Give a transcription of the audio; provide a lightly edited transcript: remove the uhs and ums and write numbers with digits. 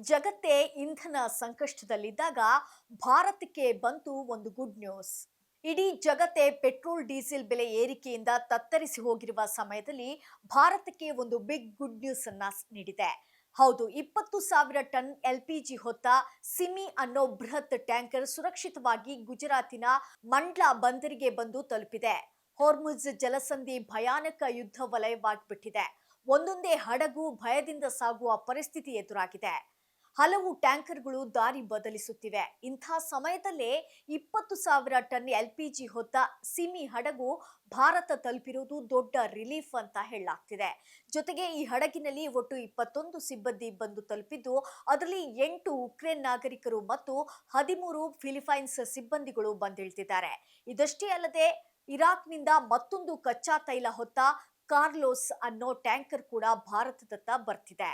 ಜಗತ್ತೇ ಇಂಧನ ಸಂಕಷ್ಟದಲ್ಲಿದ್ದಾಗ ಭಾರತಕ್ಕೆ ಬಂತು ಒಂದು ಗುಡ್ ನ್ಯೂಸ್. ಇಡೀ ಜಗತ್ತೇ ಪೆಟ್ರೋಲ್ ಡೀಸೆಲ್ ಬೆಲೆ ಏರಿಕೆಯಿಂದ ತತ್ತರಿಸಿ ಹೋಗಿರುವ ಸಮಯದಲ್ಲಿ ಭಾರತಕ್ಕೆ ಒಂದು ಬಿಗ್ ಗುಡ್ ನ್ಯೂಸ್ ಅನ್ನ ನೀಡಿದೆ. ಹೌದು, 20,000 ಟನ್ ಎಲ್ಪಿಜಿ ಹೊತ್ತ ಸಿಮಿ ಅನ್ನೋ ಬೃಹತ್ ಟ್ಯಾಂಕರ್ ಸುರಕ್ಷಿತವಾಗಿ ಗುಜರಾತಿನ ಮಂಡ್ಲಾ ಬಂದರಿಗೆ ಬಂದು ತಲುಪಿದೆ. ಹೊರ್ಮುಜ್ ಜಲಸಂಧಿ ಭಯಾನಕ ಯುದ್ಧ ವಲಯವಾಗಿಬಿಟ್ಟಿದೆ. ಒಂದೊಂದೇ ಹಡಗು ಭಯದಿಂದ ಸಾಗುವ ಪರಿಸ್ಥಿತಿ ಎದುರಾಗಿದೆ. ಹಲವು ಟ್ಯಾಂಕರ್ಗಳು ದಾರಿ ಬದಲಿಸುತ್ತಿವೆ. ಇಂಥ ಸಮಯದಲ್ಲೇ 20,000 ಟನ್ ಎಲ್ಪಿಜಿ ಹೊತ್ತ ಸಿಮಿ ಹಡಗು ಭಾರತ ತಲುಪಿರುವುದು ದೊಡ್ಡ ರಿಲೀಫ್ ಅಂತ ಹೇಳಲಾಗ್ತಿದೆ. ಜೊತೆಗೆ ಈ ಹಡಗಿನಲ್ಲಿ ಒಟ್ಟು 21 ಸಿಬ್ಬಂದಿ ಬಂದು ತಲುಪಿದ್ದು, ಅದರಲ್ಲಿ 8 ಉಕ್ರೇನ್ ನಾಗರಿಕರು ಮತ್ತು 13 ಫಿಲಿಪೈನ್ಸ್ ಸಿಬ್ಬಂದಿಗಳು ಬಂದಿಳಿದಿದ್ದಾರೆ. ಇದಷ್ಟೇ ಅಲ್ಲದೆ ಇರಾಕ್ನಿಂದ ಮತ್ತೊಂದು ಕಚ್ಚಾ ತೈಲ ಹೊತ್ತ ಕಾರ್ಲೋಸ್ ಅನ್ನೋ ಟ್ಯಾಂಕರ್ ಕೂಡ ಭಾರತದತ್ತ ಬರ್ತಿದೆ.